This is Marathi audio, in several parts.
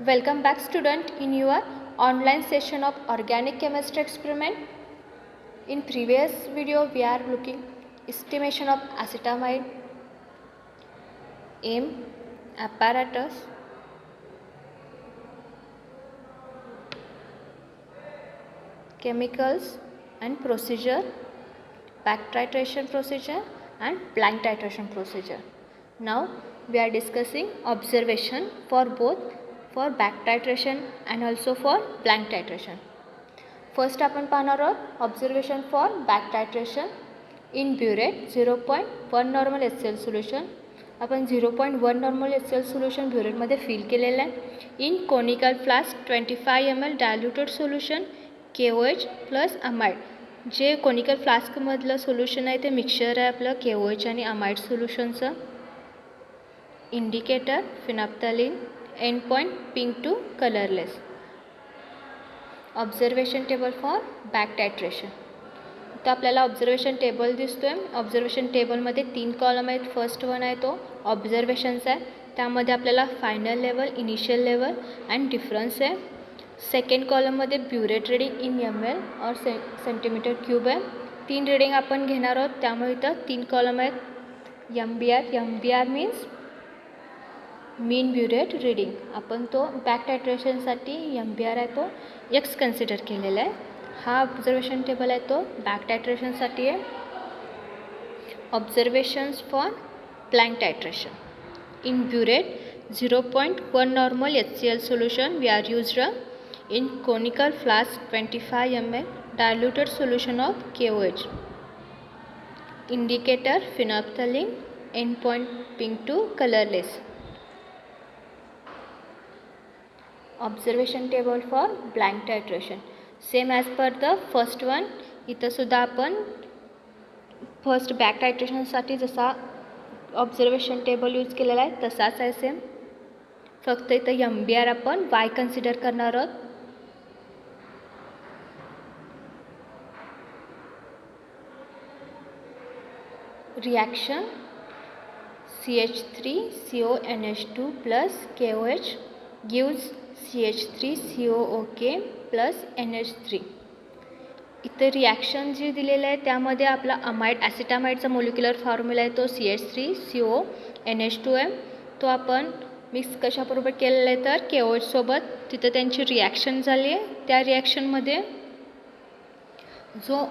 Welcome back student in your online session of organic chemistry experiment. In previous video we are looking estimation of acetamide, aim, apparatus, chemicals and procedure, back titration procedure and blank titration procedure. Now we are discussing observation for both for back titration and also for blank titration. First आपण पाहणार आहोत observation for back titration in burette 0.1 normal HCl solution. आपण 0.1 नॉर्मल HCl सोल्युशन ब्युरेटमध्ये फिल केलेलं आहे. In conical flask 25 ml diluted solution KOH plus amide. जे कोनिकल फ्लास्कमधलं सोल्युशन आहे ते मिक्सचर आहे आपलं KOH आणि अमाइड सोल्युशनचं. Indicator phenolphthalein, end point pink to colourless. Observation table for back titration. तर आपल्याला ऑब्झर्वेशन टेबल दिसतो आहे. ऑब्झर्वेशन टेबलमध्ये 3 कॉलम आहेत. फर्स्ट वन आहे तो ऑब्झर्वेशनचा आहे. त्यामध्ये आपल्याला final level, initial level and difference आहे. सेकंड कॉलममध्ये ब्युरेट रीडिंग इन ml और सेंटीमीटर क्यूब आहे. 3 रीडिंग आपण घेणार आहोत, त्यामुळे इथं 3 कॉलम आहेत. MBR मीन्स मीन ब्युरेट रीडिंग. आपण तो बॅक टायट्रेशनसाठी MBR आहे तो X कन्सिडर केलेला आहे. हा ऑब्झर्वेशन टेबल आहे तो बॅक टायट्रेशनसाठी आहे. Observations for blank titration in burette 0.1 normal HCl solution we are used in conical flask 25 ml diluted solution of KOH. Indicator phenolphthalein, end point pink to colourless. Observation table for blank titration same as per the first one. इथं सुद्धा आपण फर्स्ट बॅक टायट्रेशनसाठी जसा ऑब्झर्वेशन टेबल यूज केलेला आहे तसाच आहे सेम. फक्त इथं MBR आपण Y कन्सिडर करणार आहोत. Reaction CH3CONH2 plus KOH gives CH3COOK plus NH3. इथं रिॲक्शन जे दिलेलं आहे त्यामध्ये आपला अमाइड ॲसिटामाइडचा मोलिक्युलर फॉर्म्युला आहे तो CH3CONH2 आहे. तो आपण मिक्स कशाबरोबर केलेला आहे तर KOH सोबत. तिथं त्यांची रिॲक्शन झाली आहे. त्या रिॲक्शनमध्ये जो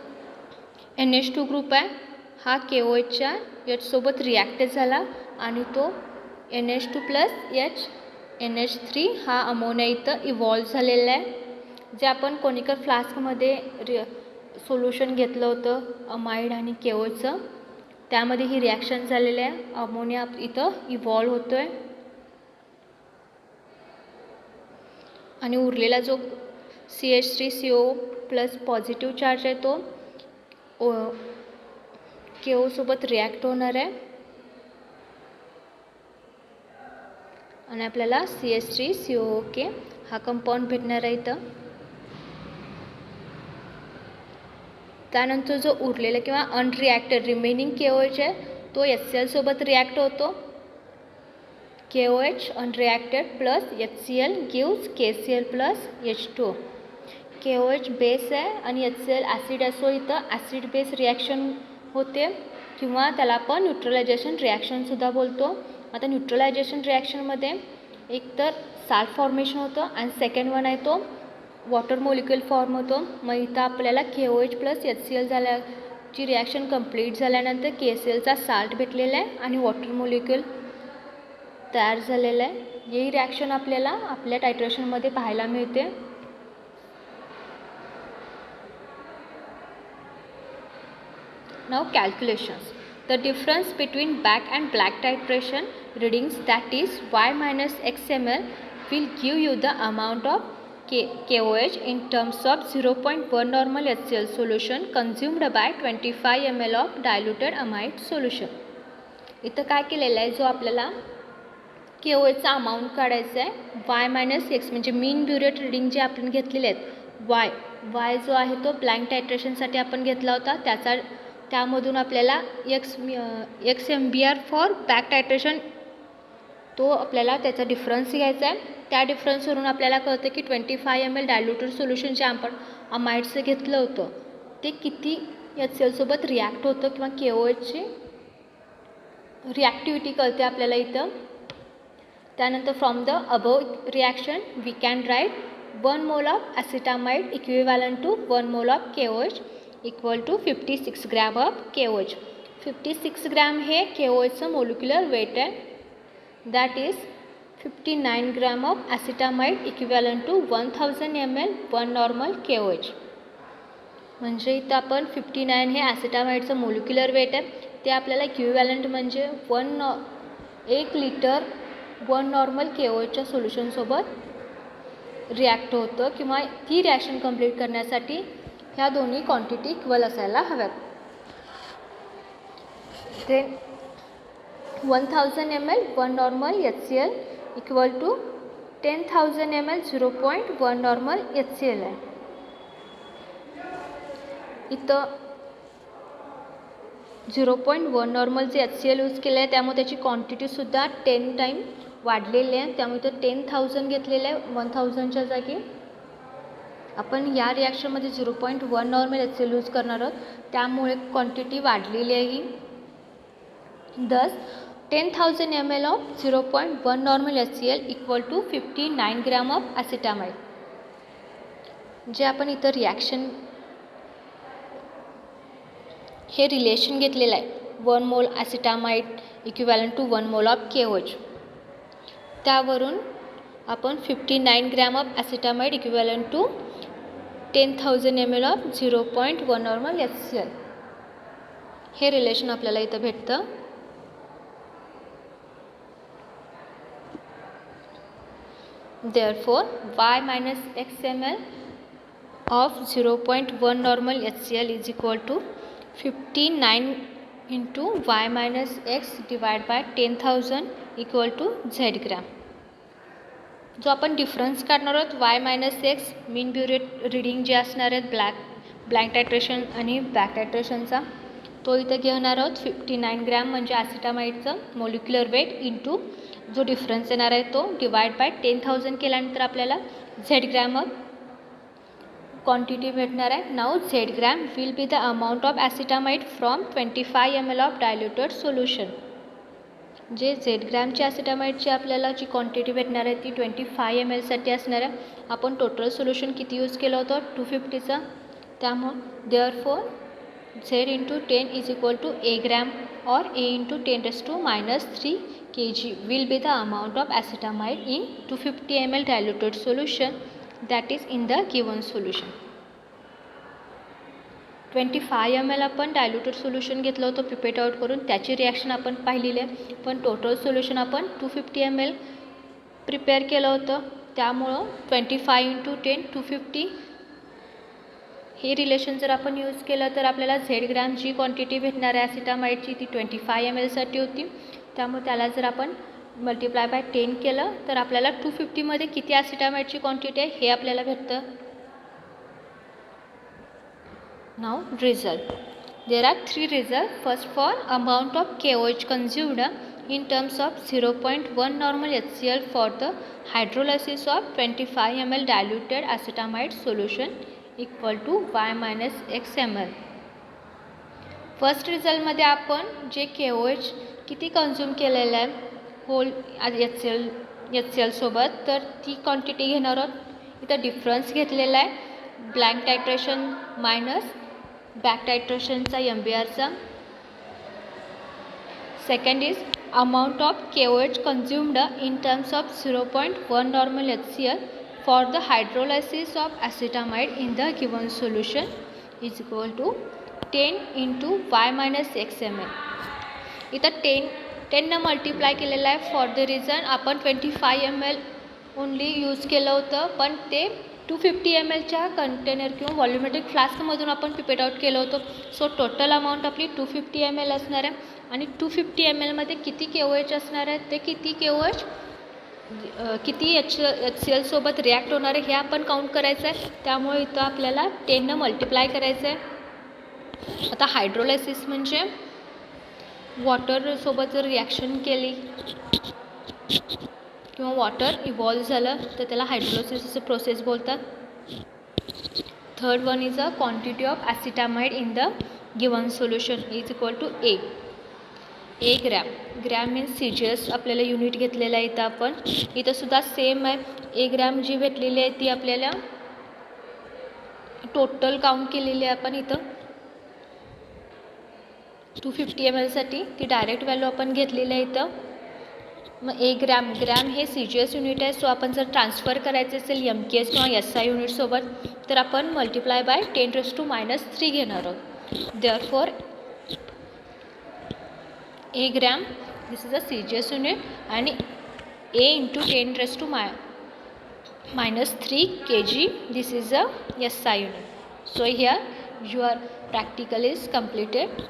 NH2 ग्रुप आहे हा KOHच्या H सोबत रिॲक्ट झाला आणि तो NH2 प्लस NH3 हा अमोनिया इथं इव्हॉल्व झालेला आहे. जे आपण कोनिकल फ्लास्कमध्ये सोल्युशन घेतलं होतं अमाइड आणि KOHचं त्यामध्ये ही रिॲक्शन झालेली आहे. अमोनिया इथं इव्हॉल्व होतो आहे आणि उरलेला जो CH3CO प्लस पॉझिटिव्ह चार्ज आहे तो KO सोबत रिॲक्ट होणार आहे आणि आपल्याला CH3COOK हा कंपाऊंड भेटणार आहे इथं. त्यानंतर जो उरलेला किंवा अनरिॲक्टेड रिमेनिंग KOH आहे तो HCl सोबत रिॲक्ट होतो. KOH unreacted plus HCl gives KCl plus H2. KOH base आहे आणि HCl ॲसिड असो. इथं ॲसिड बेस रिॲक्शन होते किंवा त्याला आपण न्यूट्रलायझेशन रिॲक्शनसुद्धा बोलतो. आता न्यूट्रलायझेशन रिॲक्शनमध्ये एक तर साल्ट फॉर्मेशन होतं आणि सेकंड वन आहे तो वॉटर मोलिक्युल फॉर्म होतो. मग इथं आपल्याला KOH प्लस HCl झाल्याची रिॲक्शन कंप्लीट झाल्यानंतर KClचा साल्ट भेटलेला आहे आणि वॉटर मोलिक्युल तयार झालेला आहे. ही रिॲक्शन आपल्याला आपल्या टायट्रेशनमध्ये पाहायला मिळते. Now calculations. The difference between back and black titration readings, that is Y minus X ml, will give you the amount of KOH in terms of 0.1 normal HCl solution consumed by 25 ml of diluted amide solution. इथं काय केलेलं आहे, जो आपल्याला KOHचा अमाऊंट काढायचा आहे Y मायनस X म्हणजे मीन ब्युरेट रीडिंग जे आपण घेतलेले आहेत Y जो आहे तो ब्लँक टायट्रेशनसाठी आपण घेतला होता त्यामधून आपल्याला X MBR फॉर बॅक टायट्रेशन तो आपल्याला त्याचा डिफरन्स घ्यायचा आहे. त्या डिफरन्सवरून आपल्याला कळतं की 25 ml डायल्युटेड सोल्युशन जे आपण अमाइडचं घेतलं होतं ते किती HCl सोबत रिॲक्ट होतं किंवा KOHची रिॲक्टिव्हिटी कळते आपल्याला इथं. त्यानंतर from the above reaction we can write 1 mole of acetamide equivalent to 1 mole of KOH equal to 56 gram of KOH. 56 gram हे KOHचं मोलिक्युलर वेट आहे. That is 59 gram of acetamide equivalent to 1000 ml 1 normal KOH. म्हणजे इथं आपण 59 हे ॲसिटामाइडचं मोलिक्युलर वेट आहे, ते आपल्याला इक्विव्हॅलंट म्हणजे 1 लिटर 1 नॉर्मल KOHच्या सोल्युशनसोबत रिॲक्ट होतं किंवा ती रिॲक्शन कंप्लीट करण्यासाठी ह्या दोन्ही क्वांटिटी इक्वल असायला हव्यात. ते 1000 ml 1 normal HCl equal to 10,000 ml 0.1 normal HCl आहे. इथं 0.1 नॉर्मल जे HCl यूज केलं आहे त्यामुळे त्याची क्वांटिटीसुद्धा 10 टाईम वाढलेली आहे. त्यामुळे इथं 10,000 घेतलेलं आहे 1000च्या जागी. आपण या रिॲक्शनमध्ये 0.1 नॉर्मल HCl यूज करणार आहोत, त्यामुळे क्वांटिटी वाढलेली आहे ही. दस 10,000 ml of 0.1 normal HCl equal to 59 gram of acetamide. जे आपण इथं रिॲक्शन हे रिलेशन घेतलेलं आहे 1 मोल ॲसिटामाइड equivalent to 1 mole of KOH. त्यावरून आपण 59 gram of acetamide equivalent to 10,000 ml of 0.1 normal HCl हे रिलेशन आपल्याला इथं भेटतं. Therefore, y minus x ml of 0.1 normal HCl is equal to 59 into y minus x divided by 10,000 equal to z gram. जो आपण डिफरन्स काढणार आहोत y मायनस एक्स मीन ब्युरेट रीडिंग जे असणार आहेत ब्लँक टायट्रेशन आणि बॅक टायट्रेशनचा, तो इथे घेणार आहोत 59 ग्रॅम म्हणजे ॲसिटामाइडचं मोलिक्युलर वेट इंटू जो डिफरन्स येणार आहे तो डिवाइड बाय 10,000 केल्यानंतर आपल्याला झेड ग्रॅम ऑफ क्वांटिटी भेटणार आहे. Now Z gram will be the amount of acetamide from 25 ml of diluted solution. जे झेड ग्रॅमची ॲसिटामाइडची आपल्याला जी क्वांटिटी भेटणार आहे ती 25 ml साठी असणार आहे. आपण टोटल सोल्युशन किती यूज केलं होतं 250चं, त्यामुळे therefore Z into 10 is equal to A gram or a into 10⁻³ kg will be the amount of acetamide in 250 ml diluted solution that is in the given solution. 25 ml आपण डायल्युटेड सोल्युशन घेतलं होतं पिपेट आउट करून, त्याची रिॲक्शन आपण पाहिलेली आहे. पण टोटल सोल्युशन आपण 250 ml प्रिपेअर केलं होतं, त्यामुळं 25 इंटू 10 250 हे रिलेशन जर आपण यूज केलं तर आपल्याला झेड ग्रॅम जी क्वांटिटी भेटणार आहे ॲसिटामाइडची ती 25 ml साठी होती. त्यामुळे त्याला जर आपण मल्टिप्लाय बाय 10 केलं तर आपल्याला 250मध्ये किती ॲसिटामाइडची क्वांटिटी आहे हे आपल्याला भेटतं. Now result. There are 3 result. First for amount of KOH consumed in terms of 0.1 normal HCl for the hydrolysis of 25 ml diluted acetamide solution equal to y minus x ml. First रिझल्टमध्ये आपण जे KOH किती कन्झ्युम केलेलं आहे होल HCl सोबत तर ती क्वांटिटी घेणार आहोत. इथं डिफरन्स घेतलेला आहे ब्लँक टायट्रेशन मायनस बॅक टायट्रेशनचा MBRचा. Second is amount of KOH consumed in terms of 0.1 normal HCl for the hydrolysis of acetamide in the given solution is equal to 10 into y minus x ml. इथं 10 मल्टिप्लाय केलेलं आहे. फॉर द रिझन आपण 25 ml ओनली यूज केलं होतं, पण ते 250 mlच्या कंटेनर किंवा व्हॉल्युमेट्रिक फ्लास्कमधून आपण पिपेट आउट केलं होतं. सो टोटल अमाऊंट आपली 250 ml असणार आहे. आणि 250 mlमध्ये किती KOH असणार आहे ते किती KOH किती HCl सोबत रिॲक्ट होणार आहे हे आपण काउंट करायचं आहे. त्यामुळे इथं आपल्याला 10 मल्टिप्लाय करायचं आहे. आता हायड्रोलायसिस म्हणजे वॉटरसोबत जर रिॲक्शन केली किंवा वॉटर इव्हॉल्व झालं तर त्याला हायड्रोलिसिसची प्रोसेस बोलतात. Third one is a quantity of acetamide in the given solution is equal to A gram. Gram means CGS आपल्याला युनिट घेतलेलं आहे इथं आपण. इथं सुद्धा सेम आहे. ए ग्रॅम जी भेटलेली आहे ती आपल्याला टोटल काउंट केलेली आहे आपण इथं 250 ml साठी ती डायरेक्ट व्हॅल्यू आपण घेतलेली आहे इथं. मग ग्रॅम हे CGS युनिट आहे. सो आपण जर ट्रान्सफर करायचं असेल MKS किंवा SI युनिटसोबत तर आपण मल्टिप्लाय बाय 10⁻³ घेणार आहोत. Therefore gram this is a CGS unit आणि A into 10⁻³ kg this is a SI unit. So here your practical is completed.